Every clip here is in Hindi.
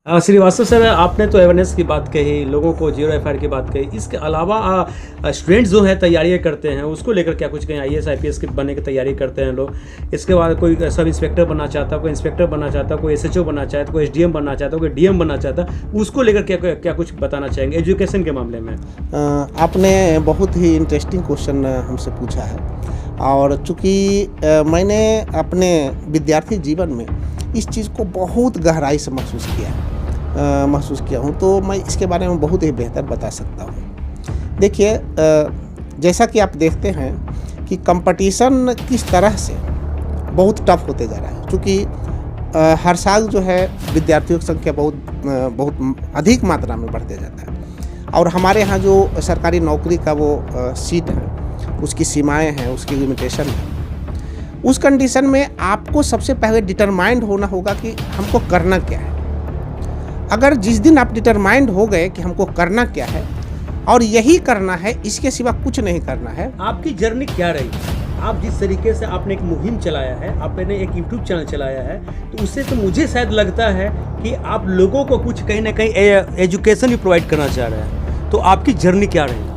श्रीवास्तव सर, आपने तो अवेयरनेस की बात कही, लोगों को जीरो एफआईआर की बात कही। इसके अलावा स्टूडेंट्स जो है तैयारियां करते हैं, उसको लेकर क्या कुछ कहीं आईएएस आईपीएस की बनने की तैयारी करते हैं लोग। इसके बाद कोई सब इंस्पेक्टर बनना चाहता है, कोई इंस्पेक्टर बनना चाहता है, कोई एसएचओ बनना चाहता है, कोई एसडीएम बनना चाहता है, कोई डीएम बनना चाहता है, उसको लेकर क्या क्या कुछ बताना चाहेंगे एजुकेशन के मामले में? आपने बहुत ही इंटरेस्टिंग क्वेश्चन हमसे पूछा है और चूँकि मैंने अपने विद्यार्थी जीवन में इस चीज़ को बहुत गहराई से महसूस किया हूँ, तो मैं इसके बारे में बहुत ही बेहतर बता सकता हूँ। देखिए, जैसा कि आप देखते हैं कि कंपटीशन किस तरह से बहुत टफ होते जा रहा है, क्योंकि हर साल जो है विद्यार्थियों की संख्या बहुत अधिक मात्रा में बढ़ते जाता है और हमारे यहाँ जो सरकारी नौकरी का वो सीट है, उसकी सीमाएं हैं, उसकी लिमिटेशन है। उस कंडीशन में आपको सबसे पहले डिटरमाइंड होना होगा कि हमको करना क्या है। अगर जिस दिन आप डिटरमाइंड हो गए कि हमको करना क्या है और यही करना है, इसके सिवा कुछ नहीं करना है। आपकी जर्नी क्या रही? आप जिस तरीके से आपने एक मुहिम चलाया है, आपने एक यूट्यूब चैनल चलाया है, तो उससे तो मुझे शायद लगता है कि आप लोगों को कुछ कहीं ना कहीं एजुकेशन भी प्रोवाइड करना चाह रहे हैं। तो आपकी जर्नी क्या रही?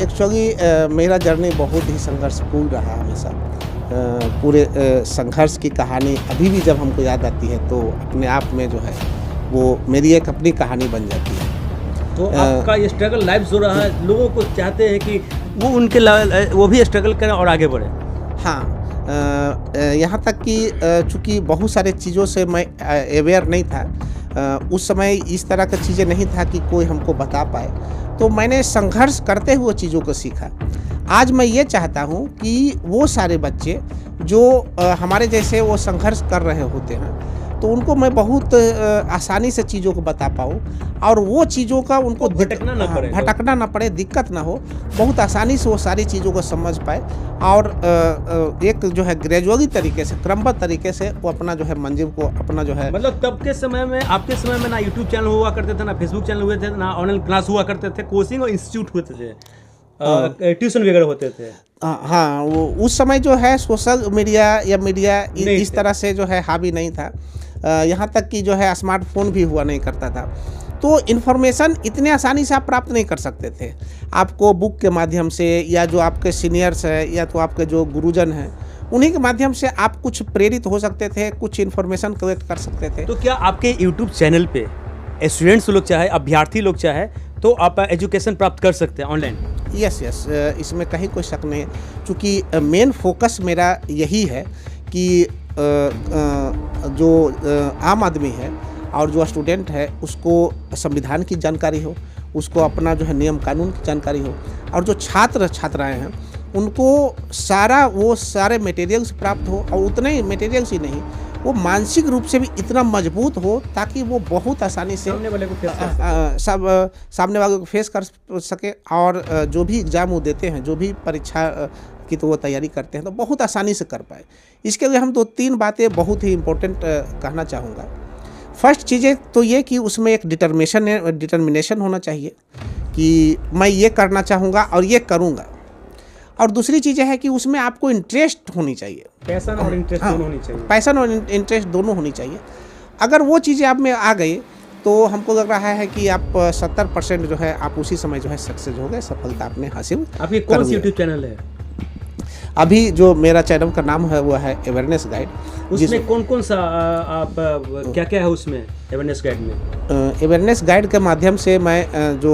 एक्चुअली मेरा जर्नी बहुत ही संघर्षपूर्ण रहा हमेशा। पूरे संघर्ष की कहानी अभी भी जब हमको याद आती है तो अपने आप में जो है वो मेरी एक अपनी कहानी बन जाती है। तो आपका ये स्ट्रगल लाइफ जो रहा है, लोगों को चाहते हैं कि वो उनके वो भी स्ट्रगल करें और आगे बढ़े। हाँ, यहाँ तक कि चूँकि बहुत सारे चीज़ों से मैं अवेयर नहीं था, उस समय इस तरह की चीज़ें नहीं था कि कोई हमको बता पाए, तो मैंने संघर्ष करते हुए चीज़ों को सीखा। आज मैं ये चाहता हूँ कि वो सारे बच्चे जो हमारे जैसे वो संघर्ष कर रहे होते हैं, तो उनको मैं बहुत आसानी से चीज़ों को बता पाऊँ और वो चीज़ों का उनको भटकना ना पड़े, दिक्कत ना हो, बहुत आसानी से वो सारी चीज़ों को समझ पाए और एक जो है ग्रेजुअली तरीके से, क्रमबद्ध तरीके से वो अपना जो है मंजिल को अपना जो है। मतलब तब के समय में, आपके समय में ना यूट्यूब चैनल हुआ करते थे, ना फेसबुक चैनल हुए थे, ना ऑनलाइन क्लास हुआ करते थे, कोचिंग और इंस्टीट्यूट होते थे, ट्यूशन वगैरह होते थे। हाँ, वो उस समय जो है सोशल मीडिया या मीडिया इस तरह से जो है हावी नहीं था। यहाँ तक कि जो है स्मार्टफोन भी हुआ नहीं करता था, तो इन्फॉर्मेशन इतने आसानी से आप प्राप्त नहीं कर सकते थे। आपको बुक के माध्यम से या जो आपके सीनियर्स हैं या तो आपके जो गुरुजन हैं, उन्हीं के माध्यम से आप कुछ प्रेरित हो सकते थे, कुछ इन्फॉर्मेशन कलेक्ट कर सकते थे। तो क्या आपके यूट्यूब चैनल पे स्टूडेंट्स लोग चाहे, अभ्यर्थी लोग चाहे, तो आप एजुकेशन प्राप्त कर सकते हैं ऑनलाइन? यस, इसमें कहीं कोई शक नहीं है, क्योंकि मेन फोकस मेरा यही है कि जो आम आदमी है और जो स्टूडेंट है उसको संविधान की जानकारी हो, उसको अपना जो है नियम कानून की जानकारी हो, और जो छात्र छात्राएं हैं उनको सारे मटेरियल्स प्राप्त हो, और उतने ही मटेरियल्स ही नहीं, वो मानसिक रूप से भी इतना मजबूत हो ताकि वो बहुत आसानी से सामने वाले को फेस कर सके और जो भी एग्ज़ाम वो देते हैं, जो भी परीक्षा की तो वो तैयारी करते हैं, तो बहुत आसानी से कर पाए। इसके लिए हम 2-3 बातें बहुत ही इम्पोर्टेंट कहना चाहूँगा। फर्स्ट चीज़ें तो ये कि उसमें एक डिटर्मिनेशन होना चाहिए कि मैं ये करना चाहूँगा और ये करूँगा, और दूसरी चीज़ है कि उसमें आपको इंटरेस्ट होनी चाहिए, पैशन और इंटरेस्ट दोनों होनी चाहिए। पैशन और इंटरेस्ट दोनों होनी चाहिए। अगर वो चीज़ें आप में आ गई तो हमको लग रहा है कि आप 70% जो है आप उसी समय जो है सक्सेस हो गए, सफलता आपने हासिल। आपकी कौन सी यूट्यूब चैनल है? अभी जो मेरा चैनल का नाम है वो है अवेयरनेस गाइड। उसमें कौन सा आप क्या है उसमें अवेयरनेस गाइड में? अवेयरनेस गाइड के माध्यम से मैं जो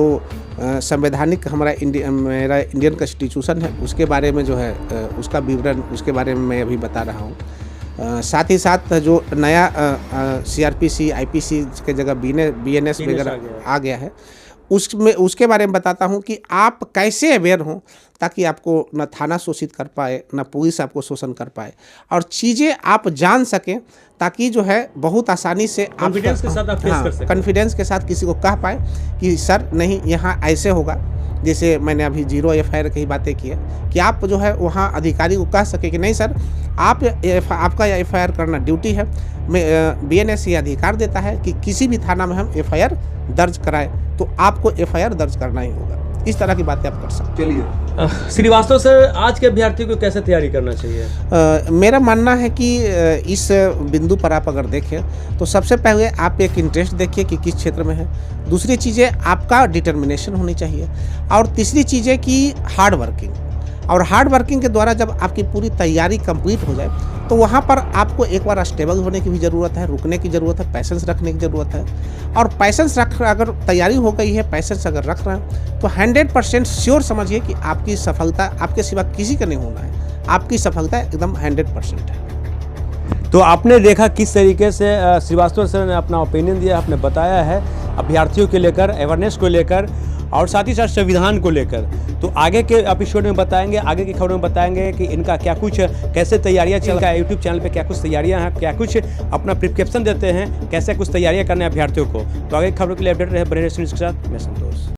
संवैधानिक मेरा इंडियन कॉन्स्टिट्यूशन है उसके बारे में जो है उसका विवरण, उसके बारे में मैं अभी बता रहा हूँ। साथ ही साथ जो नया CRPC IPC के जगह BNS वगैरह आ गया है, उसके बारे में बताता हूँ कि आप कैसे अवेयर हों ताकि आपको न थाना शोषित कर पाए, न पुलिस आपको शोषण कर पाए, और चीज़ें आप जान सकें ताकि जो है बहुत आसानी से कॉन्फिडेंस के साथ आप फेस कर सकें। कॉन्फिडेंस के साथ किसी को कह पाए कि सर नहीं, यहाँ ऐसे होगा। जैसे मैंने अभी जीरो एफआईआर की बातें की है कि आप जो है वहाँ अधिकारी को कह सके कि नहीं सर, आपका एफआईआर करना ड्यूटी है। BNS ये अधिकार देता है कि किसी भी थाना में हम एफआईआर दर्ज कराएं, तो आपको एफआईआर दर्ज करना ही होगा। इस तरह की बातें आप कर सकते चलिए श्रीवास्तव सर, आज के अभ्यर्थियों को कैसे तैयारी करना चाहिए? मेरा मानना है कि इस बिंदु पर आप अगर देखें तो सबसे पहले आप एक इंटरेस्ट देखिए कि किस क्षेत्र में है। दूसरी चीज़ है आपका डिटर्मिनेशन होनी चाहिए, और तीसरी चीज़ है कि हार्ड वर्किंग। और हार्ड वर्किंग के द्वारा जब आपकी पूरी तैयारी कंप्लीट हो जाए तो वहाँ पर आपको एक बार स्टेबल होने की भी ज़रूरत है, रुकने की ज़रूरत है, पैसेंस रखने की ज़रूरत है। और पैसेंस रख, अगर तैयारी हो गई है, पैसेंस अगर रख रहे हैं तो 100% श्योर समझिए कि आपकी सफलता आपके सिवा किसी का नहीं होना है, आपकी सफलता एकदम 100% है। तो आपने देखा किस तरीके से श्रीवास्तव सर ने अपना ओपिनियन दिया, आपने बताया है अभ्यर्थियों को लेकर, अवेयरनेस को लेकर और साथ ही साथ संविधान को लेकर। तो आगे के एपिसोड में बताएंगे, आगे की खबरों में बताएंगे कि इनका क्या कुछ कैसे तैयारियां चल रहा है, यूट्यूब चैनल पे क्या कुछ तैयारियां हैं, क्या कुछ अपना प्रिस्क्रिप्शन देते हैं, कैसे कुछ तैयारियां करने अभ्यर्थियों को। तो आगे की खबरों के लिए अपडेट रहे बने रहिए के साथ। मैं